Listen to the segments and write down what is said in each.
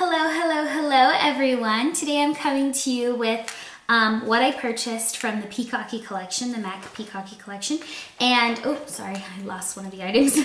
Hello everyone. Today I'm coming to you with what I purchased from the Peacocky Collection, the Mac Peacocky Collection. And, oh, sorry, I lost one of the items.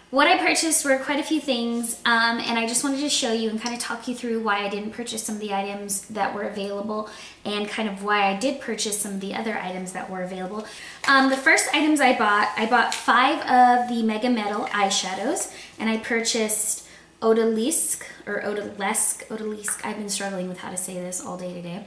What I purchased were quite a few things, and I just wanted to show you and kind of talk you through why I didn't purchase some of the items that were available and kind of why I did purchase some of the other items that were available. The first items I bought 5 of the Mega Metal eyeshadows, and I purchased Odalisque. I've been struggling with how to say this all day today.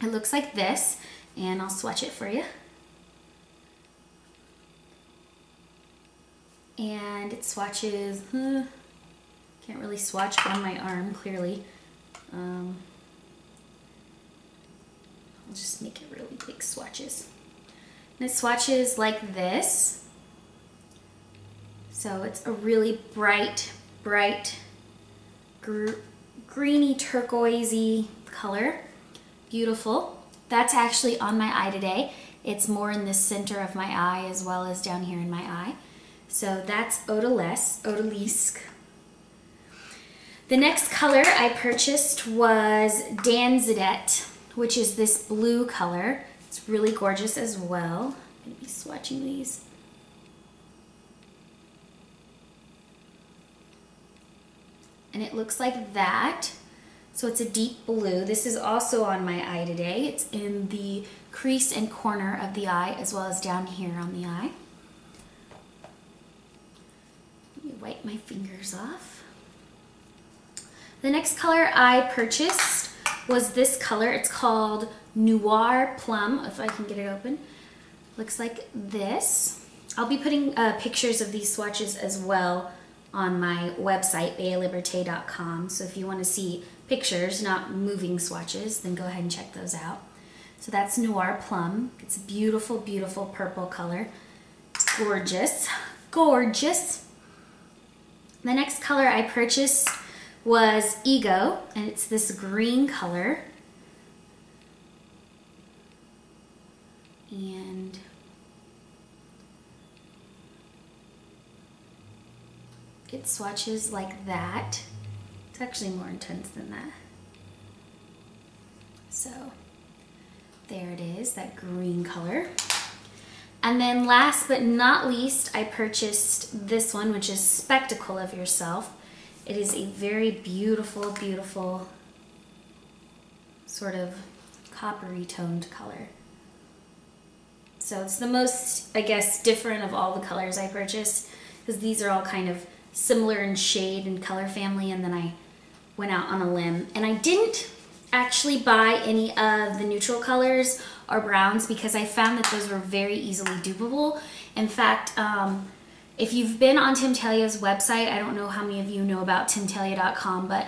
It looks like this, and I'll swatch it for you. And it swatches, can't really swatch on my arm clearly. I'll just make it really big swatches. And it swatches like this. So it's a really bright, greeny turquoisey color. Beautiful. That's actually on my eye today. It's more in the center of my eye as well as down here in my eye. So that's Odalisque. The next color I purchased was Danzidette, which is this blue color. It's really gorgeous as well. I'm going to be swatching these. And it looks like that. So it's a deep blue. This is also on my eye today. It's in the crease and corner of the eye as well as down here on the eye. Let me wipe my fingers off. The next color I purchased was this color. It's called Noir Plum, if I can get it open. Looks like this. I'll be putting pictures of these swatches as well on my website, bealiberté.com. So if you want to see pictures, not moving swatches, then go ahead and check those out. So that's Noir Plum. It's a beautiful, beautiful purple color. Gorgeous, gorgeous. The next color I purchased was Ego, and it's this green color. And it swatches like that. It's actually more intense than that. So there it is, that green color. And then last but not least, I purchased this one, which is Spectacle of Yourself. It is a very beautiful, beautiful sort of coppery toned color. So it's the most, I guess, different of all the colors I purchased, because these are all kind of similar in shade and color family, and then I went out on a limb. And I didn't actually buy any of the neutral colors or browns because I found that those were very easily dupable. In fact, if you've been on Tim Talia's website, I don't know how many of you know about timtalia.com, but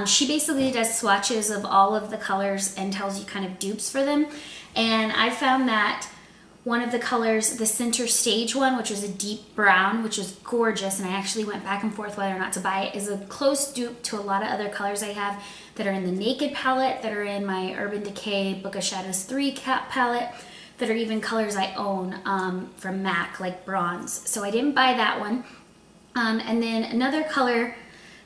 she basically does swatches of all of the colors and tells you kind of dupes for them. And I found that one of the colors, the center stage one, which was a deep brown, which is gorgeous, and I actually went back and forth whether or not to buy it, is a close dupe to a lot of other colors I have that are in the Naked palette, that are in my Urban Decay Book of Shadows 3 palette, that are even colors I own from MAC, like bronze. So I didn't buy that one. And then another color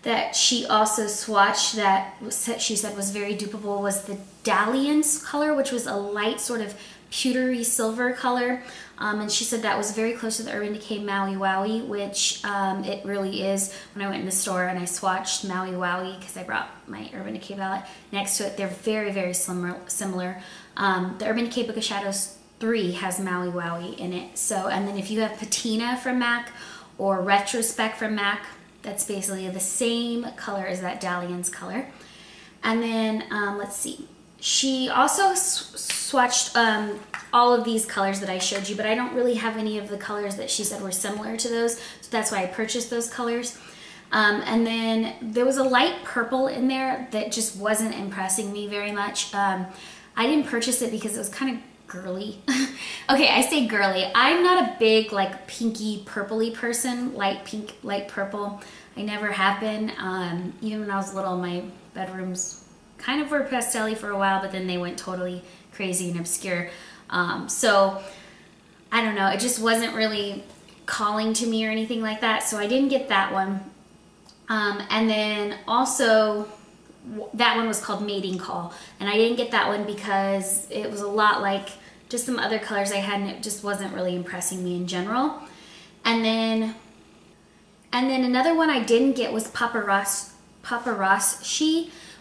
that she also swatched that she said was very dupable was the Dalliance color, which was a light sort of pewtery silver color, and she said that was very close to the Urban Decay Maui Wowie, which it really is. When I went in the store and I swatched Maui Wowie, because I brought my Urban Decay palette next to it, they're very, very similar. The Urban Decay Book of Shadows 3 has Maui Wowie in it. So, and then if you have Patina from MAC or Retrospect from MAC, that's basically the same color as that Dalliance color. And then, let's see. She also swatched all of these colors that I showed you, but I don't really have any of the colors that she said were similar to those, so that's why I purchased those colors. And then there was a light purple in there that just wasn't impressing me very much. I didn't purchase it because it was kind of girly. Okay, I say girly. I'm not a big like pinky purpley person, light pink, light purple. I never have been. Even when I was little, my bedrooms kind of were pastel-y for a while, but then they went totally crazy and obscure. So I don't know, it just wasn't really calling to me or anything like that, so I didn't get that one. And then also, that one was called Mating Call. And I didn't get that one because it was a lot like just some other colors I had, and it just wasn't really impressing me in general. And then another one I didn't get was Paparazzi,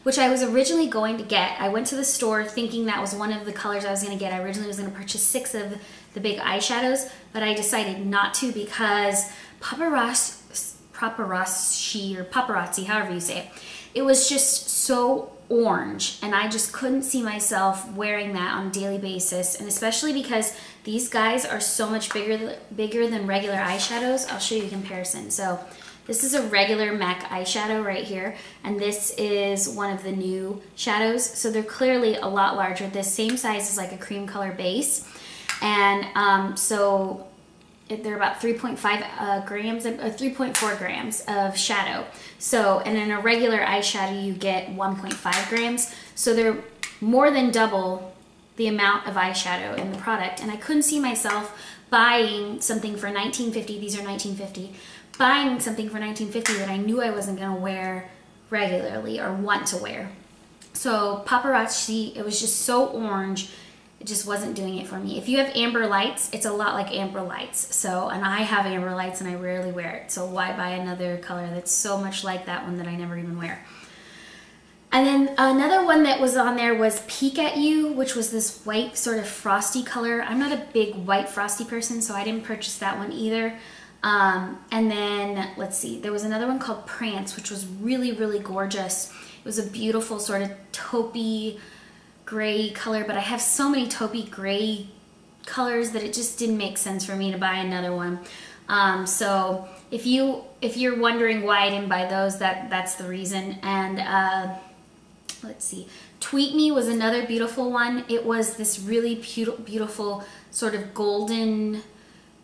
which I was originally going to get. I went to the store thinking that was one of the colors I was going to get. I originally was going to purchase 6 of the big eyeshadows, but I decided not to because paparazzi, however you say it, it was just so orange, and I just couldn't see myself wearing that on a daily basis, and especially because these guys are so much bigger than regular eyeshadows. I'll show you a comparison. So this is a regular MAC eyeshadow right here, and this is one of the new shadows. So they're clearly a lot larger. This same size is like a cream color base, and they're about 3.5 grams, 3.4 grams of shadow. So, and in a regular eyeshadow, you get 1.5 grams. So they're more than double the amount of eyeshadow in the product. And I couldn't see myself buying something for $19.50. These are $19.50. Buying something for $19.50 that I knew I wasn't gonna wear regularly or want to wear. So Paparazzi, it was just so orange. It just wasn't doing it for me. If you have amber lights, it's a lot like amber lights. So, and I have amber lights and I rarely wear it. So why buy another color that's so much like that one that I never even wear? And then another one that was on there was Peek at You, which was this white sort of frosty color. I'm not a big white frosty person, so I didn't purchase that one either. And then, let's see, there was another one called Prance, which was really, really gorgeous. It was a beautiful sort of taupey gray color, but I have so many taupey gray colors that it just didn't make sense for me to buy another one. So if you're wondering why I didn't buy those, that's the reason. And let's see, Tweet Me was another beautiful one. It was this really beautiful sort of golden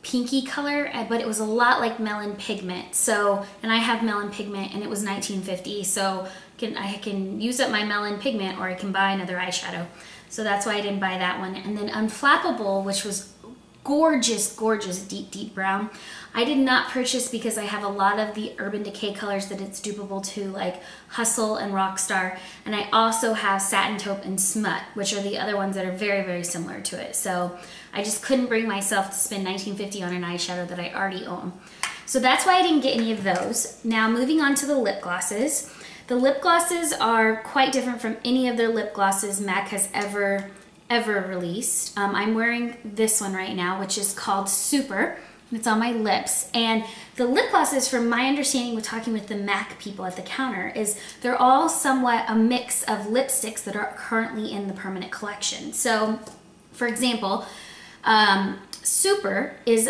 pinky color, but it was a lot like Melon Pigment. So, and I have Melon Pigment, and it was $19.50. So I can use up my Melon Pigment, or I can buy another eyeshadow. So that's why I didn't buy that one. And then Unflappable, which was gorgeous, gorgeous deep, deep brown. I did not purchase because I have a lot of the Urban Decay colors that it's dupable to, like Hustle and Rockstar. And I also have Satin Taupe and Smut, which are the other ones that are very, very similar to it. So I just couldn't bring myself to spend $19.50 on an eyeshadow that I already own. So that's why I didn't get any of those. Now moving on to the lip glosses. The lip glosses are quite different from any of their lip glosses MAC has ever released. I'm wearing this one right now, which is called Super. It's on my lips. And the lip glosses, from my understanding with talking with the MAC people at the counter, is they're all somewhat a mix of lipsticks that are currently in the permanent collection. So, for example, Super is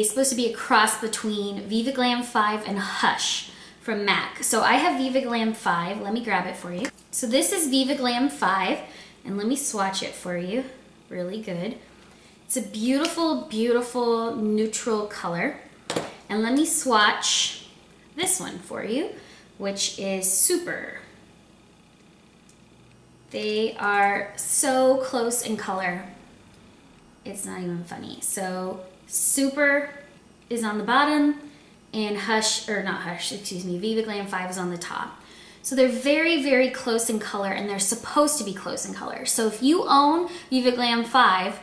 supposed to be a cross between Viva Glam 5 and Hush from MAC. So I have Viva Glam 5. Let me grab it for you. So this is Viva Glam 5, and let me swatch it for you. Really good. It's a beautiful, beautiful neutral color. And let me swatch this one for you, which is Super. They are so close in color. It's not even funny. So Super is on the bottom, and Viva Glam 5 is on the top. So they're very, very close in color, and they're supposed to be close in color. So if you own Viva Glam 5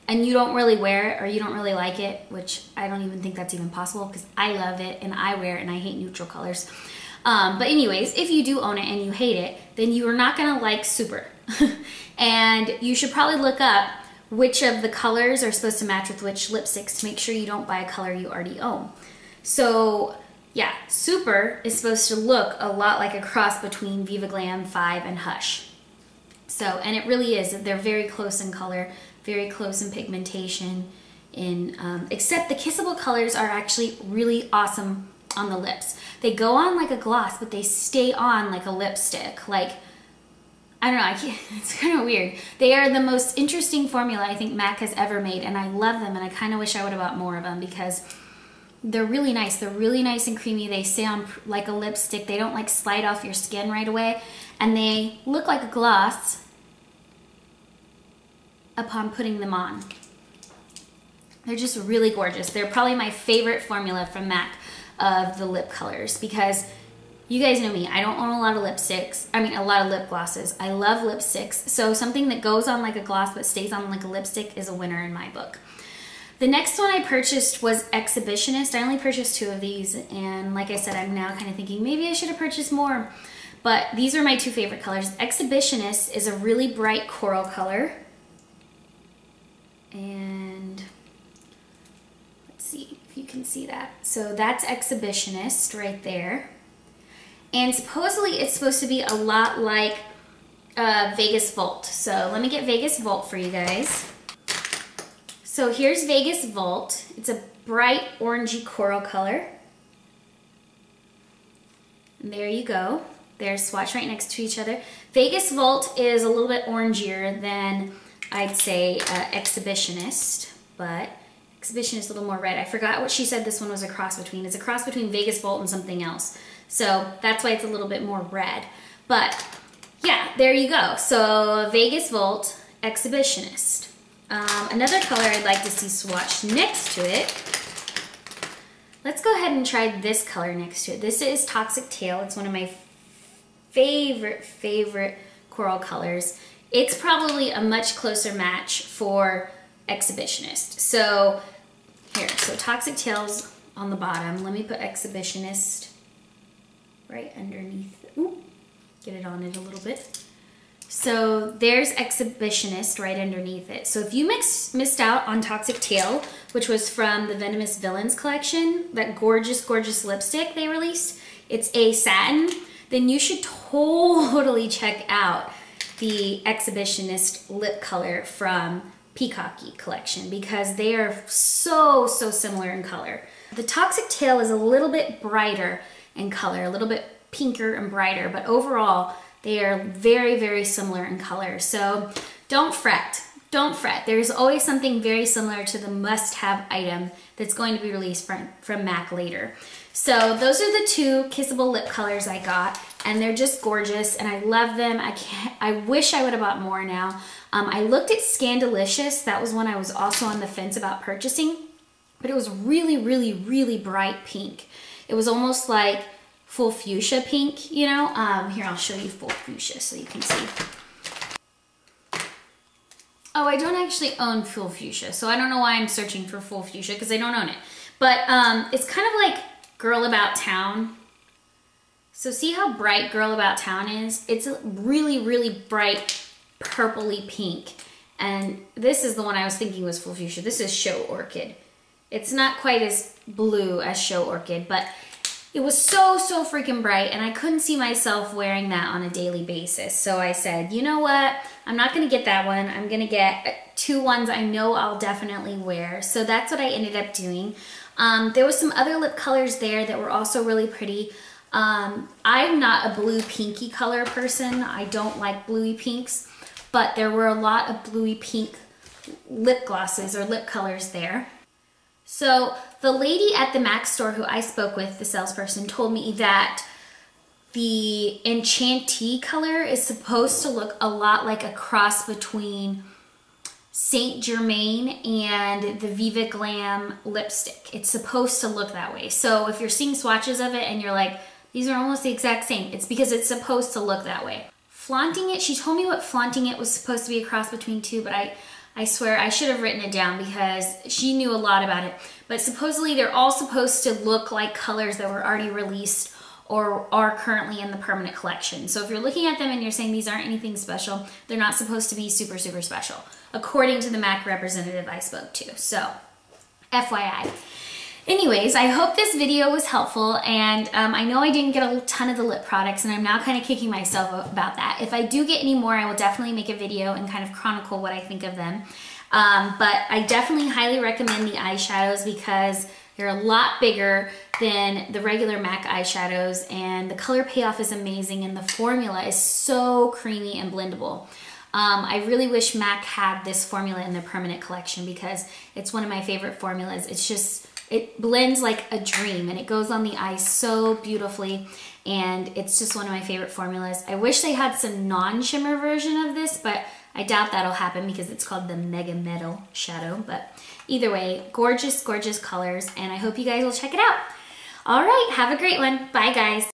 and you don't really wear it, or you don't really like it, which I don't even think that's even possible because I love it and I wear it and I hate neutral colors. But anyways, if you do own it and you hate it, then you are not gonna like Super. And you should probably look up which of the colors are supposed to match with which lipsticks to make sure you don't buy a color you already own. So yeah, Super is supposed to look a lot like a cross between Viva Glam 5 and Hush. So, and it really is. They're very close in color, very close in pigmentation, except the kissable colors are actually really awesome on the lips. They go on like a gloss, but they stay on like a lipstick. Like, I don't know, it's kind of weird. They are the most interesting formula I think MAC has ever made, and I love them, and I kind of wish I would have bought more of them because they're really nice. They're really nice and creamy. They stay on like a lipstick. They don't like slide off your skin right away, and they look like a gloss upon putting them on. They're just really gorgeous. They're probably my favorite formula from MAC of the lip colors because You guys know me, I don't own a lot of lipsticks. I mean, a lot of lip glosses. I love lipsticks. So something that goes on like a gloss but stays on like a lipstick is a winner in my book. The next one I purchased was Exhibitionist. I only purchased 2 of these, and like I said, I'm now kind of thinking maybe I should have purchased more. But these are my 2 favorite colors. Exhibitionist is a really bright coral color. And let's see if you can see that. So that's Exhibitionist right there. And supposedly it's supposed to be a lot like Vegas Volt. So let me get Vegas Volt for you guys. So here's Vegas Volt. It's a bright orangey coral color. And there you go. They're swatched right next to each other. Vegas Volt is a little bit orangier than I'd say Exhibitionist, but Exhibitionist is a little more red. I forgot what she said this one was a cross between. It's a cross between Vegas Volt and something else. So that's why it's a little bit more red. But yeah, there you go. So Vegas Volt, Exhibitionist. Another color I'd like to see swatched next to it. Let's go ahead and try this color next to it. This is Toxic Tail. It's one of my favorite coral colors. It's probably a much closer match for Exhibitionist. So here, so Toxic Tail's on the bottom. Let me put Exhibitionist right underneath. Ooh, get it on it a little bit. So there's Exhibitionist right underneath it. So if you missed out on Toxic Tail, which was from the Venomous Villains collection, that gorgeous, gorgeous lipstick they released, it's a satin, then you should totally check out the Exhibitionist lip color from Peacocky Collection because they are so similar in color. The Toxic Tail is a little bit brighter in color, a little bit pinker and brighter, but overall they are very similar in color. So don't fret, don't fret. There's always something very similar to the must-have item that's going to be released from MAC later. So those are the 2 kissable lip colors I got, and they're just gorgeous and I love them. I wish I would have bought more now. I looked at Scandalicious. That was one I was also on the fence about purchasing, but it was really bright pink. It was almost like full fuchsia pink, you know? Here, I'll show you full fuchsia so you can see. Oh, I don't actually own full fuchsia, so I don't know why I'm searching for full fuchsia because I don't own it. But it's kind of like Girl About Town. So see how bright Girl About Town is? It's a really bright purpley pink. And this is the one I was thinking was full fuchsia. This is Show Orchid. It's not quite as blue as Show Orchid, but it was so freaking bright and I couldn't see myself wearing that on a daily basis. So I said, you know what? I'm not gonna get that one. I'm gonna get 2 ones I know I'll definitely wear. So that's what I ended up doing. There was some other lip colors there that were also really pretty. I'm not a blue pinky color person. I don't like bluey pinks, but there were a lot of bluey pink lip glosses or lip colors there. So the lady at the MAC store who I spoke with, the salesperson, told me that the Enchantee color is supposed to look a lot like a cross between Saint Germain and the Viva Glam lipstick. It's supposed to look that way. So if you're seeing swatches of it and you're like, these are almost the exact same, it's because it's supposed to look that way. Flaunting It, she told me what Flaunting It was supposed to be a cross between 2, but I swear I should have written it down because she knew a lot about it. But supposedly they're all supposed to look like colors that were already released or are currently in the permanent collection. So if you're looking at them and you're saying these aren't anything special, they're not supposed to be super special, according to the MAC representative I spoke to. So, FYI. Anyways, I hope this video was helpful, and I know I didn't get a ton of the lip products, and I'm now kind of kicking myself about that. If I do get any more, I will definitely make a video and kind of chronicle what I think of them. But I definitely highly recommend the eyeshadows because they're a lot bigger than the regular MAC eyeshadows, and the color payoff is amazing, and the formula is so creamy and blendable. I really wish MAC had this formula in their permanent collection because it's one of my favorite formulas. It's just, it blends like a dream and it goes on the eye so beautifully, and it's just one of my favorite formulas. I wish they had some non-shimmer version of this, but I doubt that'll happen because it's called the Mega Metal Shadow. But either way, gorgeous, gorgeous colors, and I hope you guys will check it out. All right, have a great one. Bye, guys.